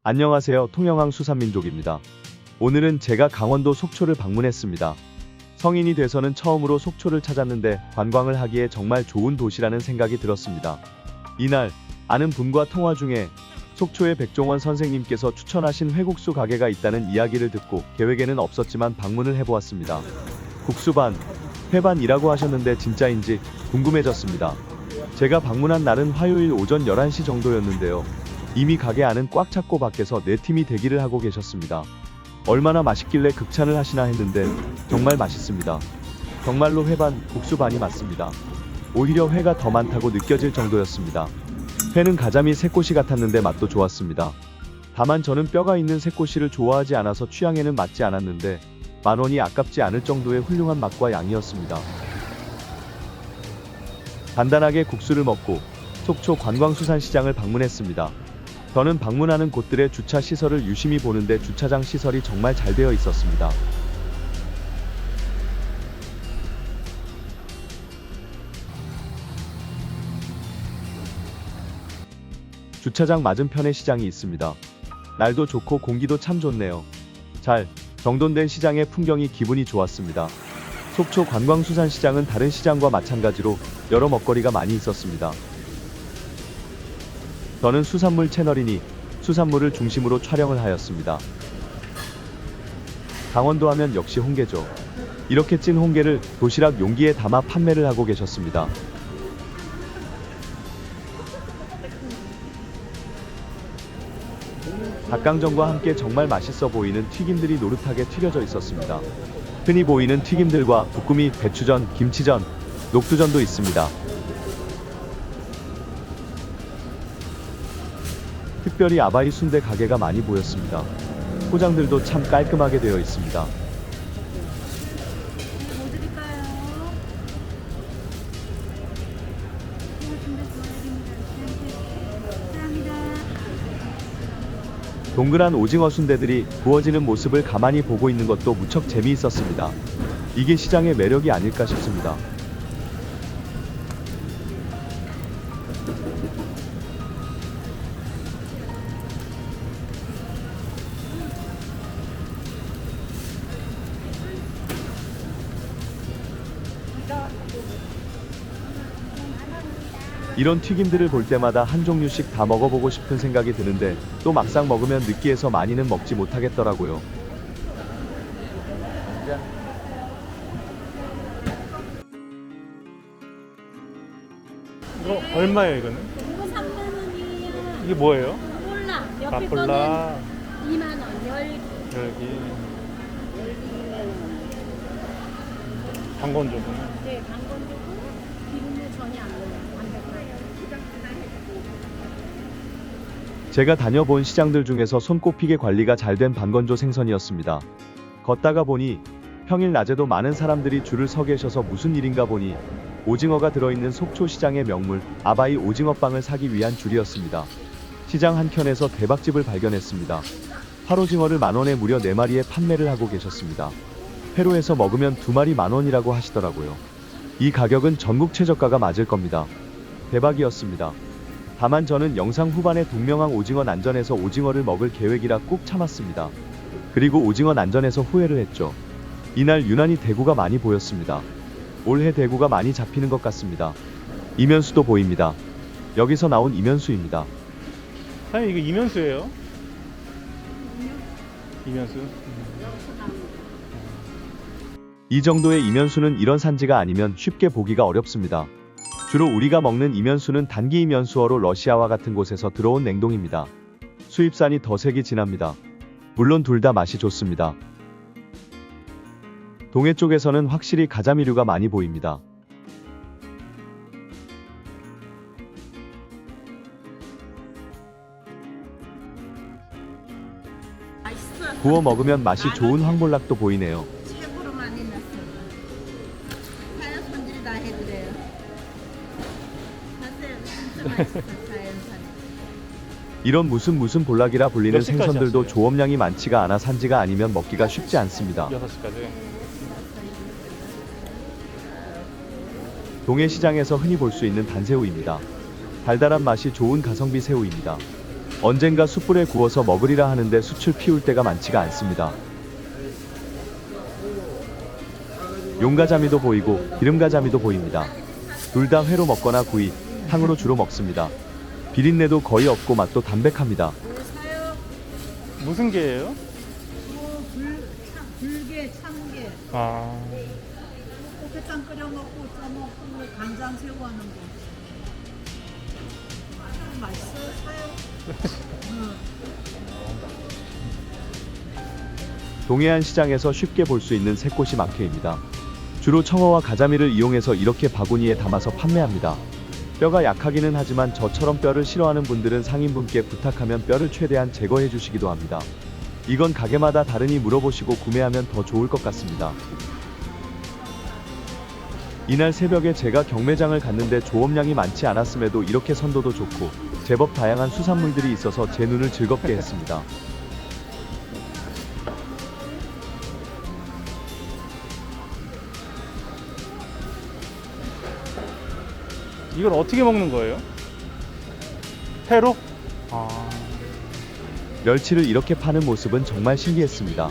안녕하세요. 통영항 수산민족입니다. 오늘은 제가 강원도 속초를 방문했습니다. 성인이 돼서는 처음으로 속초를 찾았는데 관광을 하기에 정말 좋은 도시라는 생각이 들었습니다. 이날 아는 분과 통화 중에 속초의 백종원 선생님께서 추천하신 회국수 가게가 있다는 이야기를 듣고 계획에는 없었지만 방문을 해보았습니다. 국수반, 회반이라고 하셨는데 진짜인지 궁금해졌습니다. 제가 방문한 날은 화요일 오전 11시 정도였는데요. 이미 가게 안은 꽉 찼고 밖에서 4팀이 대기를 하고 계셨습니다. 얼마나 맛있길래 극찬을 하시나 했는데 정말 맛있습니다. 정말로 회반, 국수반이 맞습니다. 오히려 회가 더 많다고 느껴질 정도였습니다. 회는 가자미 새꼬시 같았는데 맛도 좋았습니다. 다만 저는 뼈가 있는 새꼬시를 좋아하지 않아서 취향에는 맞지 않았는데 10,000원이 아깝지 않을 정도의 훌륭한 맛과 양이었습니다. 간단하게 국수를 먹고 속초 관광수산시장을 방문했습니다. 저는 방문하는 곳들의 주차 시설을 유심히 보는데 주차장 시설이 정말 잘 되어 있었습니다. 주차장 맞은편에 시장이 있습니다. 날도 좋고 공기도 참 좋네요. 잘 정돈된 시장의 풍경이 기분이 좋았습니다. 속초 관광수산시장은 다른 시장과 마찬가지로 여러 먹거리가 많이 있었습니다. 저는 수산물 채널이니 수산물을 중심으로 촬영을 하였습니다. 강원도 하면 역시 홍게죠. 이렇게 찐 홍게를 도시락 용기에 담아 판매를 하고 계셨습니다. 닭강정과 함께 정말 맛있어 보이는 튀김들이 노릇하게 튀겨져 있었습니다. 흔히 보이는 튀김들과 볶음이, 배추전, 김치전, 녹두전도 있습니다. 특별히 아바이 순대 가게가 많이 보였습니다. 포장들도 참 깔끔하게 되어 있습니다. 뭐 드릴까요? 감사합니다. 동그란 오징어 순대들이 구워지는 모습을 가만히 보고 있는 것도 무척 재미있었습니다. 이게 시장의 매력이 아닐까 싶습니다. 이런 튀김들을 볼 때마다 한 종류씩 다 먹어보고 싶은 생각이 드는데 또 막상 먹으면 느끼해서 많이는 먹지 못하겠더라고요. 이거 얼마예요 이거는? 이거 3만 원이에요. 이게 뭐예요? 콜라. 옆에 마폴라 거는 2만 원. 여기 방건조구나. 네, 당근주고 기름류 전혀 안 넣어요. 완벽해요. 제가 다녀본 시장들 중에서 손꼽히게 관리가 잘 된 반건조 생선이었습니다. 걷다가 보니 평일 낮에도 많은 사람들이 줄을 서 계셔서 무슨 일인가 보니 오징어가 들어있는 속초시장의 명물 아바이 오징어빵을 사기 위한 줄이었습니다. 시장 한켠에서 대박집을 발견했습니다. 화로징어를 10,000원에 무려 4마리에 판매를 하고 계셨습니다. 회로에서 먹으면 2마리 10,000원이라고 하시더라고요. 이 가격은 전국 최저가가 맞을 겁니다. 대박이었습니다. 다만 저는 영상 후반에 동명항 오징어 난전에서 오징어를 먹을 계획이라 꾹 참았습니다. 그리고 오징어 난전에서 후회를 했죠. 이날 유난히 대구가 많이 보였습니다. 올해 대구가 많이 잡히는 것 같습니다. 이면수도 보입니다. 여기서 나온 이면수입니다. 사장님 이거 이면수예요? 이면수? 이 정도의 이면수는 이런 산지가 아니면 쉽게 보기가 어렵습니다. 주로 우리가 먹는 이면수는 단기 이면수어로 러시아와 같은 곳에서 들어온 냉동입니다. 수입산이 더 색이 진합니다. 물론 둘 다 맛이 좋습니다. 동해 쪽에서는 확실히 가자미류가 많이 보입니다. 맛있어요. 구워 먹으면 맛이 좋은 황볼락도 보이네요. 최고로 많이 났어요. 자연산들이 다 해드려요. 하세요. 진짜 맛있어. 자연산. 이런 무슨 볼락이라 불리는 몇 시까지 생선들도 하세요? 조업량이 많지가 않아 산지가 아니면 먹기가 쉽지 않습니다. 6시까지. 동해시장에서 흔히 볼 수 있는 단새우입니다. 달달한 맛이 좋은 가성비 새우입니다. 언젠가 숯불에 구워서 먹으리라 하는데 숯을 피울 때가 많지가 않습니다. 용가자미도 보이고 기름가자미도 보입니다. 둘 다 회로 먹거나 구이, 탕으로 주로 먹습니다. 비린내도 거의 없고 맛도 담백합니다. 무슨 게예요? 불게, 참게, 아, 꽃게탕 끓여 먹고 쪄먹고 간장 새우 하는 거. 맛있어요, 사요. 동해안 시장에서 쉽게 볼 수 있는 새꽃이 마켓입니다. 주로 청어와 가자미를 이용해서 이렇게 바구니에 담아서 판매합니다. 뼈가 약하기는 하지만 저처럼 뼈를 싫어하는 분들은 상인분께 부탁하면 뼈를 최대한 제거해 주시기도 합니다. 이건 가게마다 다르니 물어보시고 구매하면 더 좋을 것 같습니다. 이날 새벽에 제가 경매장을 갔는데 조업량이 많지 않았음에도 이렇게 선도도 좋고 제법 다양한 수산물들이 있어서 제 눈을 즐겁게 했습니다. 이걸 어떻게 먹는 거예요? 회로? 아, 멸치를 이렇게 파는 모습은 정말 신기했습니다.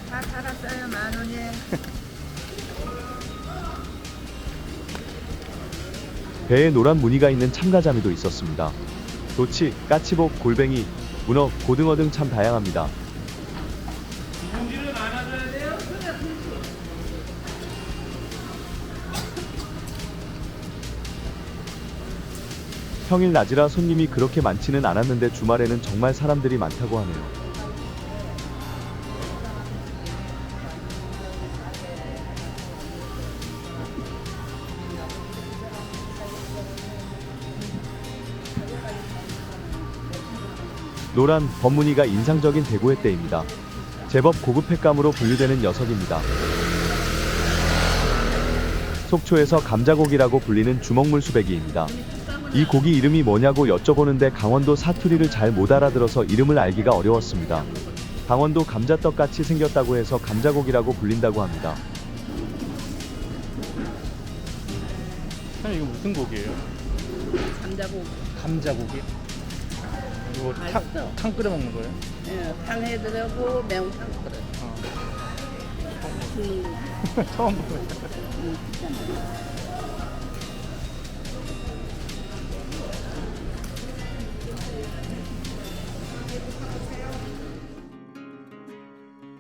다 살았어요, 10,000원에. 배에 노란 무늬가 있는 참가자미도 있었습니다. 도치, 까치복, 골뱅이, 문어, 고등어 등 참 다양합니다. 평일 낮이라 손님이 그렇게 많지는 않았는데 주말에는 정말 사람들이 많다고 하네요. 노란 범무늬가 인상적인 대구의 때입니다. 제법 고급 횟감으로 분류되는 녀석입니다. 속초에서 감자고기라고 불리는 주먹물 수배기입니다. 이 고기 이름이 뭐냐고 여쭤보는데 강원도 사투리를 잘 못 알아들어서 이름을 알기가 어려웠습니다. 강원도 감자떡 같이 생겼다고 해서 감자고기라고 불린다고 합니다. 사장님 이거 무슨 고기예요? 감자고 감자고기? 이거 맛있어. 탕 끓여 먹는 거예요? 예, 탕해 들어고 매운탕 끓여. 처음 보네.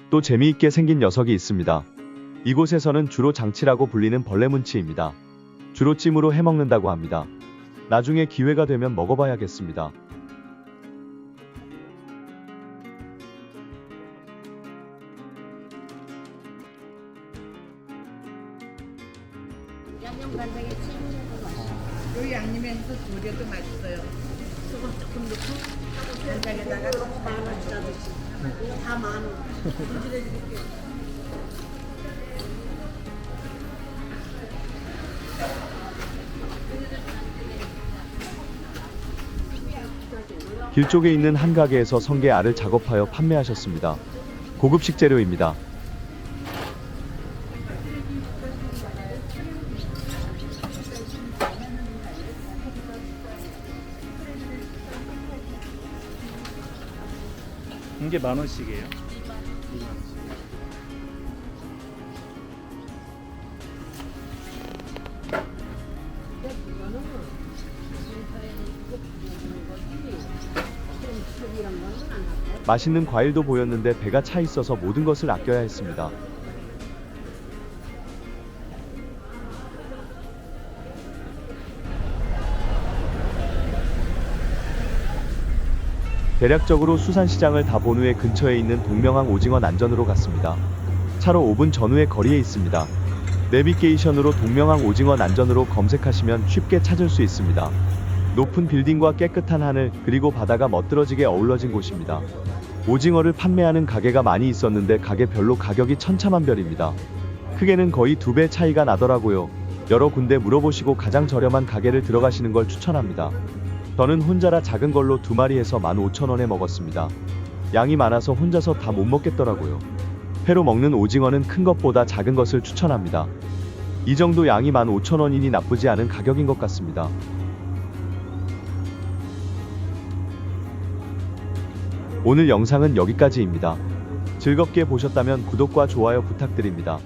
또 재미있게 생긴 녀석이 있습니다. 이곳에서는 주로 장치라고 불리는 벌레문치입니다. 주로 찜으로 해먹는다고 합니다. 나중에 기회가 되면 먹어봐야겠습니다. 양념 간장에 찜해서 맛있어. 요 양념에서 두 개도 맛있어요. 소금 조금 넣고 간장에다가 너무 많아 주다듯이. 이거 다 많아. 분질해드릴게요. 길 쪽에 있는 한 가게에서 성게 알을 작업하여 판매하셨습니다. 고급 식재료입니다. 이게 10,000원씩이에요? 맛있는 과일도 보였는데 배가 차 있어서 모든 것을 아껴야 했습니다. 대략적으로 수산시장을 다 본 후에 근처에 있는 동명항 오징어 난전으로 갔습니다. 차로 5분 전후의 거리에 있습니다. 내비게이션으로 동명항 오징어 난전으로 검색하시면 쉽게 찾을 수 있습니다. 높은 빌딩과 깨끗한 하늘 그리고 바다가 멋들어지게 어우러진 곳입니다. 오징어를 판매하는 가게가 많이 있었는데 가게별로 가격이 천차만별입니다. 크게는 거의 2배 차이가 나더라고요. 여러 군데 물어보시고 가장 저렴한 가게를 들어가시는 걸 추천합니다. 저는 혼자라 작은 걸로 2마리 해서 15,000원에 먹었습니다. 양이 많아서 혼자서 다 못 먹겠더라고요. 회로 먹는 오징어는 큰 것보다 작은 것을 추천합니다. 이 정도 양이 15,000원이니 나쁘지 않은 가격인 것 같습니다. 오늘 영상은 여기까지입니다. 즐겁게 보셨다면 구독과 좋아요 부탁드립니다.